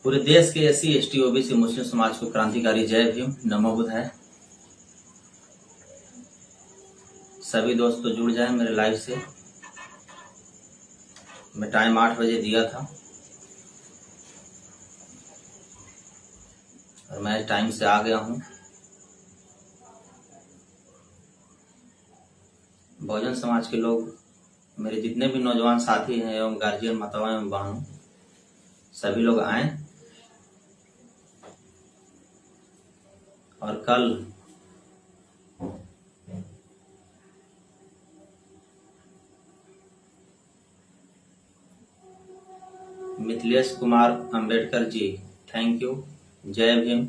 पूरे देश के एससी एसटी ओबीसी मुस्लिम समाज को क्रांतिकारी जय भीम नमो बुद्धाय। सभी दोस्त तो जुड़ जाएं मेरे लाइव से। मैं टाइम 8 बजे दिया था और मैं टाइम से आ गया हूं। बहुजन समाज के लोग, मेरे जितने भी नौजवान साथी हैं एवं गार्जियन माताओं एवं बहनों, सभी लोग आए और कल मिथिलेश कुमार अंबेडकर जी, थैंक यू, जय भीम।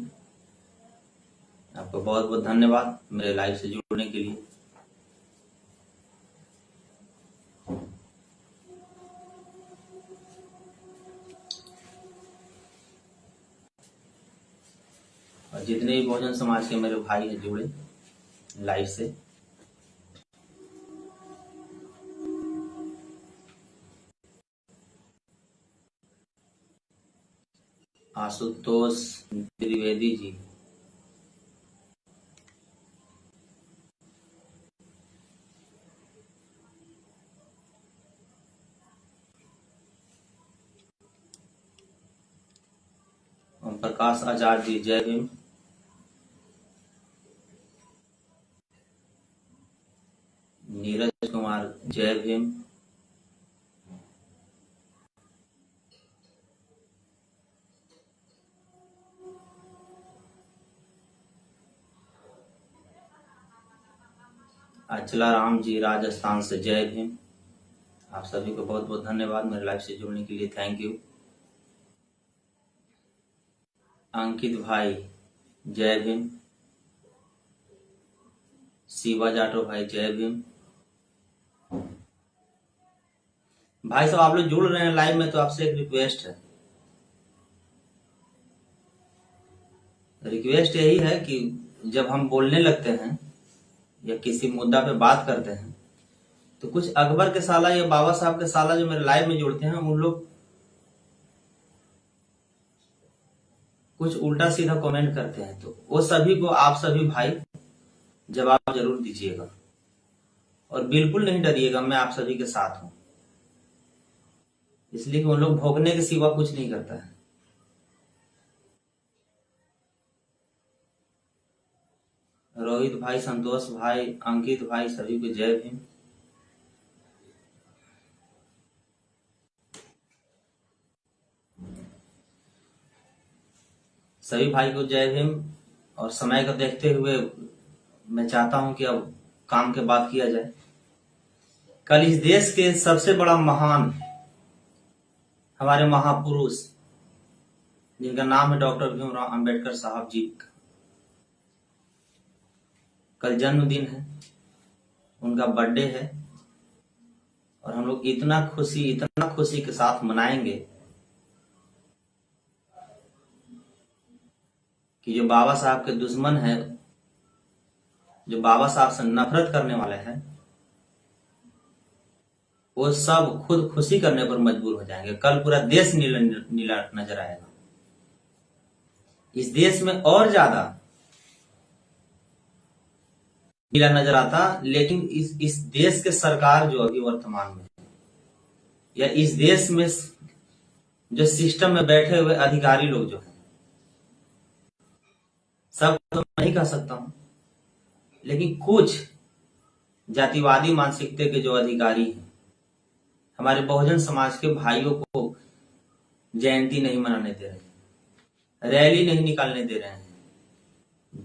आपको बहुत बहुत धन्यवाद मेरे लाइव से जुड़ने के लिए। और जितने भी बहुजन समाज के मेरे भाई हैं जुड़े लाइव से, आशुतोष त्रिवेदी जी, ओम प्रकाश आचार्य जी, जय भीम। नीरज कुमार, जय भीम। अचला राम जी, राजस्थान से, जय भीम। आप सभी को बहुत बहुत धन्यवाद मेरे लाइव से जुड़ने के लिए, थैंक यू। अंकित भाई, जय भीम। शिवा जाटो भाई, जय भीम। भाई साहब आप लोग जुड़ रहे हैं लाइव में, तो आपसे एक रिक्वेस्ट है। रिक्वेस्ट यही है कि जब हम बोलने लगते हैं या किसी मुद्दा पे बात करते हैं तो कुछ अकबर के साला या बाबा साहब के साला जो मेरे लाइव में जुड़ते हैं, उन लोग कुछ उल्टा सीधा कमेंट करते हैं, तो वो सभी को, आप सभी भाई जवाब जरूर दीजिएगा और बिल्कुल नहीं डरिएगा। मैं आप सभी के साथ हूं, इसलिए कि उन लोग भोगने के सिवा कुछ नहीं करता है। रोहित भाई, संतोष भाई, अंकित भाई, सभी को जय भीम। सभी भाई को जय भीम। और समय को देखते हुए मैं चाहता हूं कि अब काम के बात किया जाए। कल इस देश के सबसे बड़ा महान, हमारे महापुरुष जिनका नाम है डॉक्टर भीमराव अंबेडकर साहब जी, कल जन्मदिन है, उनका बर्थडे है और हम लोग इतना खुशी के साथ मनाएंगे कि जो बाबा साहब के दुश्मन है, जो बाबा साहब से नफरत करने वाले हैं, वो सब खुद खुशी करने पर मजबूर हो जाएंगे। कल पूरा देश नीला नजर आएगा। इस देश में और ज्यादा नीला नजर आता, लेकिन इस देश के सरकार जो अभी वर्तमान में, या इस देश में जो सिस्टम में बैठे हुए अधिकारी लोग जो हैं, सब तो मैं नहीं कह सकता हूं, लेकिन कुछ जातिवादी मानसिकता के जो अधिकारी हैं, हमारे बहुजन समाज के भाइयों को जयंती नहीं मनाने दे रहे, रैली नहीं निकालने दे रहे हैं,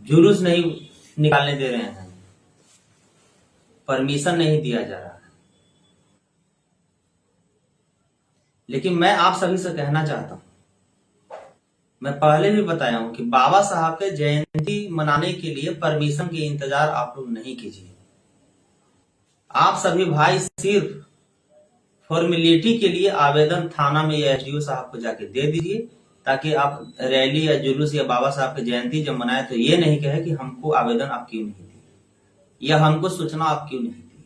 जुलूस नहीं निकालने दे रहे हैं, परमिशन नहीं दिया जा रहा है। लेकिन मैं आप सभी से कहना चाहता हूं, मैं पहले भी बताया हूं कि बाबा साहब के जयंती मनाने के लिए परमिशन के इंतजार आप लोग नहीं कीजिए। आप सभी भाई सिर्फ फॉर्मेलिटी के लिए आवेदन थाना में या एसडीओ साहब को जाके दे दीजिए, ताकि आप रैली या जुलूस या बाबा साहब की जयंती जब मनाए तो ये नहीं कहे कि हमको आवेदन आप क्यों नहीं दिए या हमको सूचना आप क्यों नहीं दी।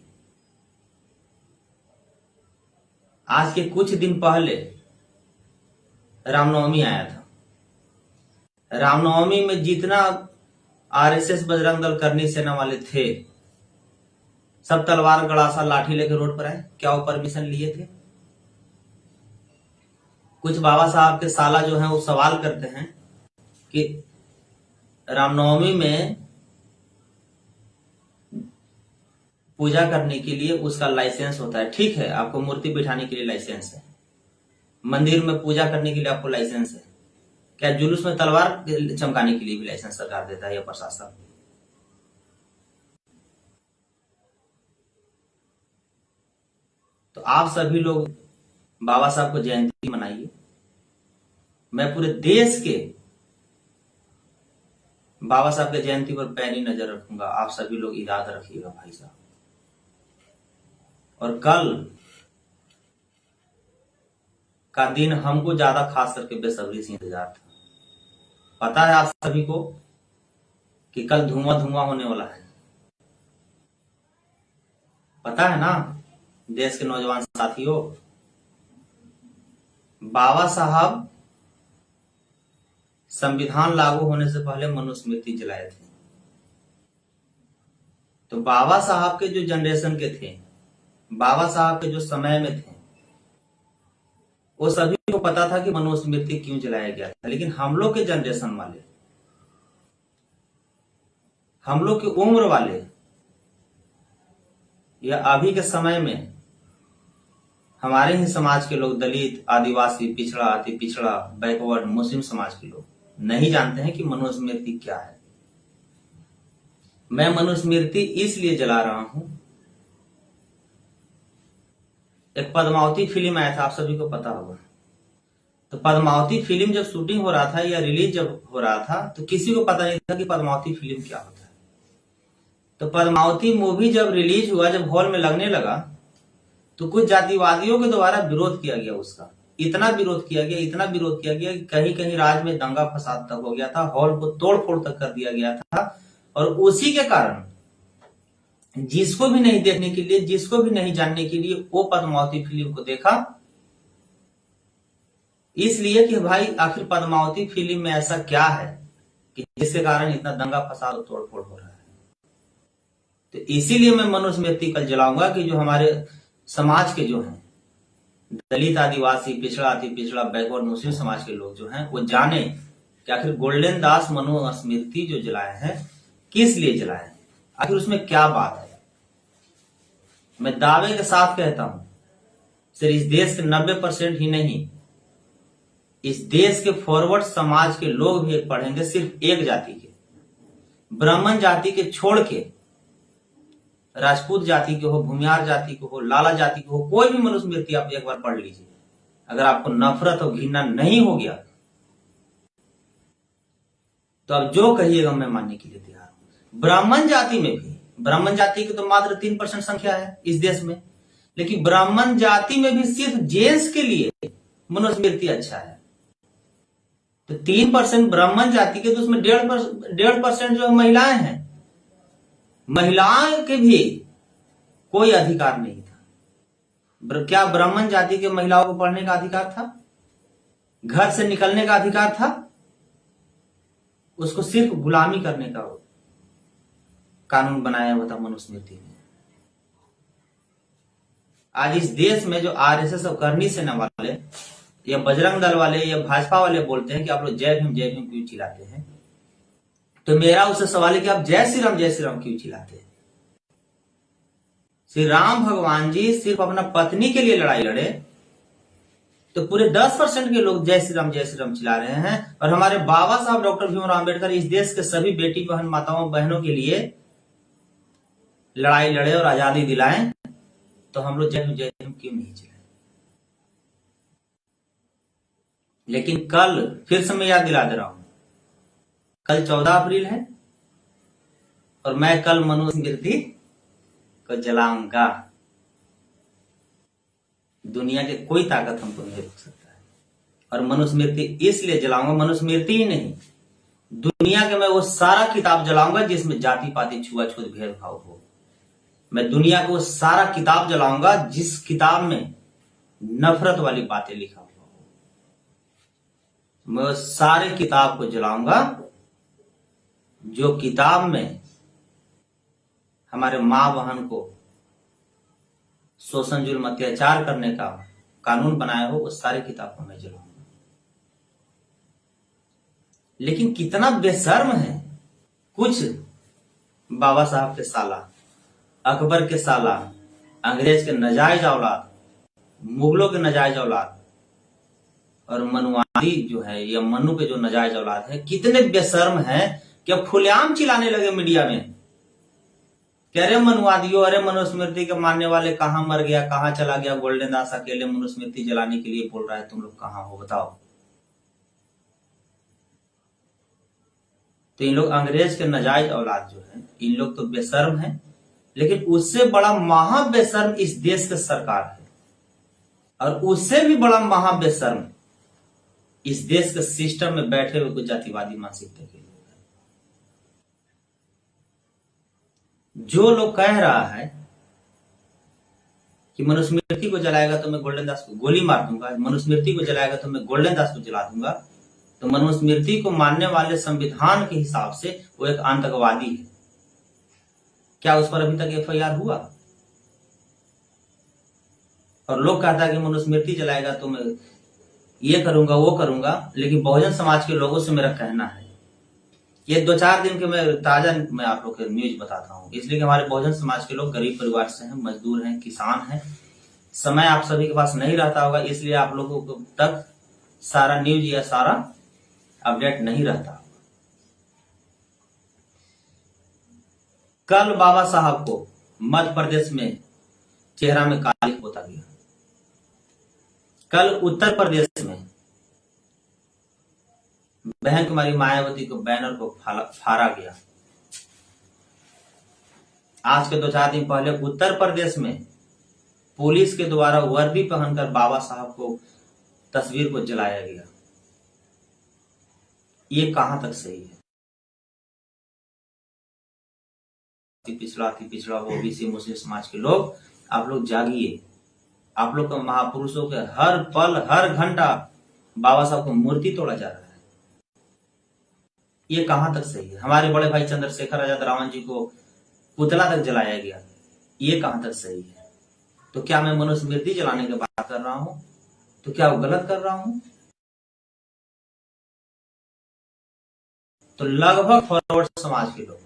आज के कुछ दिन पहले रामनवमी आया था, रामनवमी में जितना आरएसएस बजरंग दल करनी सेना वाले थे, सब तलवार गड़ासा लाठी लेकर रोड पर आए। क्या वो परमिशन लिए थे? कुछ बाबा साहब के साला जो हैं वो सवाल करते हैं कि रामनवमी में पूजा करने के लिए उसका लाइसेंस होता है। ठीक है, आपको मूर्ति बिठाने के लिए लाइसेंस है, मंदिर में पूजा करने के लिए आपको लाइसेंस है, क्या जुलूस में तलवार चमकाने के लिए भी लाइसेंस सरकार देता है या प्रशासन? तो आप सभी लोग बाबा साहब को जयंती मनाइए। मैं पूरे देश के बाबा साहब के जयंती पर पैनी नजर रखूंगा। आप सभी लोग याद रखिएगा भाई साहब। और कल का दिन हमको ज्यादा खास करके बेसब्री से इंतजार था। पता है आप सभी को कि कल धुआं धुआं होने वाला है, पता है ना देश के नौजवान साथियों? बाबा साहब संविधान लागू होने से पहले मनुस्मृति जलाए थे। तो बाबा साहब के जो जनरेशन के थे, बाबा साहब के जो समय में थे, वो सभी को पता था कि मनुस्मृति क्यों जलाया गया था। लेकिन हम लोग के जनरेशन वाले, हम लोग की उम्र वाले, या अभी के समय में हमारे ही समाज के लोग, दलित, आदिवासी, पिछड़ा, अति पिछड़ा, बैकवर्ड, मुस्लिम समाज के लोग नहीं जानते हैं कि मनुस्मृति क्या है। मैं मनुस्मृति इसलिए जला रहा हूं, एक पद्मावती फिल्म आया था, आप सभी को पता होगा। तो पद्मावती फिल्म जब शूटिंग हो रहा था या रिलीज जब हो रहा था, तो किसी को पता नहीं था कि पद्मावती फिल्म क्या होता है। तो पद्मावती मूवी जब रिलीज हुआ, जब हॉल में लगने लगा, तो कुछ जातिवादियों के द्वारा विरोध किया गया उसका। इतना विरोध किया गया कि कहीं कहीं राज्य में दंगा फसाद तक हो गया था, हॉल को तोड़ फोड़ तक कर दिया गया था। और उसी के कारण जिसको भी नहीं देखने के लिए, जिसको भी नहीं जानने के लिए वो पद्मावती फिल्म को देखा, इसलिए कि भाई आखिर पद्मावती फिल्म में ऐसा क्या है कि जिसके कारण इतना दंगा फसाद और तोड़ फोड़ हो रहा है। तो इसीलिए मैं मनुस्मृति कल जलाऊंगा कि जो हमारे समाज के जो हैं दलित, आदिवासी, पिछड़ा, अति पिछड़ा, बैकवर्ड, मुस्लिम समाज के लोग जो हैं वो जाने कि आखिर गोल्डन दास मनुस्मृति जो जलाए हैं किस लिए जलाए हैं, आखिर उसमें क्या बात है। मैं दावे के साथ कहता हूं, सिर्फ इस देश के 90% ही नहीं, इस देश के फॉरवर्ड समाज के लोग भी पढ़ेंगे, सिर्फ एक जाति के, ब्राह्मण जाति के छोड़ के, राजपूत जाति के हो, भूमियार जाति के हो, लाला जाति के हो, कोई भी मनुस्मृति आप एक बार पढ़ लीजिए। अगर आपको नफरत और घृणा नहीं हो गया तो आप जो कहिएगा मैं मानने के लिए तैयार हूं। ब्राह्मण जाति में भी, ब्राह्मण जाति की तो मात्र 3% संख्या है इस देश में, लेकिन ब्राह्मण जाति में भी सिर्फ जेंट्स के लिए मनुस्मृति अच्छा है। तो 3% ब्राह्मण जाति के, तो उसमें 1.5% जो महिलाएं हैं, महिलाओं के भी कोई अधिकार नहीं था। क्या ब्राह्मण जाति के महिलाओं को पढ़ने का अधिकार था? घर से निकलने का अधिकार था? उसको सिर्फ गुलामी करने का कानून बनाया हुआ था मनुस्मृति में। आज इस देश में जो आरएसएस और करनी सेना वाले या बजरंग दल वाले या भाजपा वाले बोलते हैं कि आप लोग जय भीम क्यों चिल्लाते हैं, तो मेरा उससे सवाल है कि आप जय श्री राम क्यों चिल्लाते हैं? श्री राम भगवान जी सिर्फ अपना पत्नी के लिए लड़ाई लड़े, तो पूरे 10% के लोग जय श्री राम चिल्ला रहे हैं। और हमारे बाबा साहब डॉक्टर भीमराव अंबेडकर इस देश के सभी बेटी बहन, माताओं, बहनों के लिए लड़ाई लड़े और आजादी दिलाएं, तो हम लोग जय भीम क्यों नहीं चिल्लाए? लेकिन कल फिर से मैं याद दिला दे रहा हूं, कल 14 अप्रैल है और मैं कल मनुस्मृति को जलाऊंगा। दुनिया के कोई ताकत हमको नहीं रोक सकता है। और मनुस्मृति इसलिए जलाऊंगा, मनुस्मृति ही नहीं, दुनिया के मैं वो सारा किताब जलाऊंगा जिसमें जाति पाति छुआछूत भेदभाव हो। मैं दुनिया को सारा किताब जलाऊंगा जिस किताब में नफरत वाली बातें लिखा हुआ हो। मैं उस सारे किताब को जलाऊंगा जो किताब में हमारे माँ बहन को शोषण जुल्म अत्याचार करने का कानून बनाया हो, उस सारी किताब को मैं जलाऊंगा। लेकिन कितना बेशर्म है कुछ बाबा साहब के साला, अकबर के साला, अंग्रेज के नाजायज औलाद, मुगलों के नाजायज औलाद और मनुवादी जो है या मनु के जो नाजायज औलाद है, कितने बेशर्म है कि अब खुलेआम चिल्लाने लगे मीडिया में कि अरे मनुवादियों, अरे मनुस्मृति के मानने वाले कहां मर गया, कहां चला गया गोल्डन दास, अकेले मनुस्मृति जलाने के लिए बोल रहा है, तुम लोग कहां हो बताओ। तो इन लोग अंग्रेज के नाजायज औलाद जो है, इन लोग तो बेशर्म है, लेकिन उससे बड़ा महा बेशर्म इस देश की सरकार है, और उससे भी बड़ा महा बेशर्म इस देश के सिस्टम में बैठे हुए कुछ जातिवादी मानसिकता के लोग हैं। जो लोग कह रहा है कि मनुस्मृति को जलाएगा तो मैं गोल्डन दास को गोली मार दूंगा, मनुस्मृति को जलाएगा तो मैं गोल्डन दास को जला दूंगा, तो मनुस्मृति को मानने वाले संविधान के हिसाब से वो एक आतंकवादी है। क्या उस पर अभी तक एफआईआर हुआ? और लोग कहता है कि मनुस्मृति जलाएगा तो मैं ये करूंगा वो करूंगा, लेकिन बहुजन समाज के लोगों से मेरा कहना है, ये 2-4 दिन के मैं ताजा मैं आप लोग को न्यूज बताता हूं, इसलिए कि हमारे बहुजन समाज के लोग गरीब परिवार से हैं, मजदूर हैं, किसान हैं, समय आप सभी के पास नहीं रहता होगा, इसलिए आप लोगों को तक सारा न्यूज या सारा अपडेट नहीं रहता। कल बाबा साहब को मध्य प्रदेश में चेहरा में काली पोता गया, कल उत्तर प्रदेश में बहन कुमारी मायावती को बैनर को फाड़ा गया, आज के 2-4 दिन पहले उत्तर प्रदेश में पुलिस के द्वारा वर्दी पहनकर बाबा साहब को तस्वीर को जलाया गया। ये कहां तक सही है? अति पिछड़ा ओबीसी मुस्लिम समाज के लोग, आप लोग जागिए। आप लोग को महापुरुषों के हर पल हर घंटा बाबा साहब को मूर्ति तोड़ा जा रहा है, ये कहां तक सही है? हमारे बड़े भाई चंद्रशेखर आजाद रावण जी को पुतला तक जलाया गया, ये कहां तक सही है? तो क्या मैं मनुस्मृति जलाने की बात कर रहा हूं? तो क्या वो गलत कर रहा हूं? तो लगभग फॉरवर्ड समाज के लोग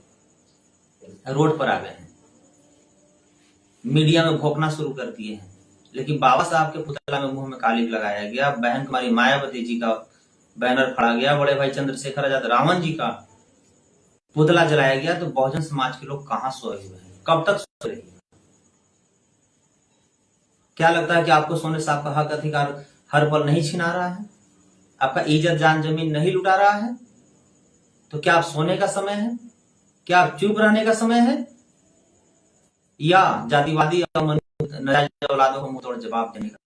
रोड पर आ गए हैं, मीडिया में भोंकना शुरू कर दिए हैं, लेकिन बाबा साहब के पुतला में मुंह में काली लगाया गया, बहन कुमारी मायावती जी का बैनर फाड़ा गया, बड़े भाई चंद्रशेखर आजाद रावण जी का पुतला जलाया गया, तो बहुजन समाज के लोग कहां सोए हुए हैं? कब तक सोए रहेंगे? क्या लगता है कि आपको सोने से आपका हक अधिकार हर पल नहीं छिना रहा है? आपका इज्जत जान जमीन नहीं लुटा रहा है? तो क्या आप सोने का समय है? क्या आप चुप रहने का समय है? या जातिवादी और नाजायज औलादों को मुंह तोड़ जवाब देने का?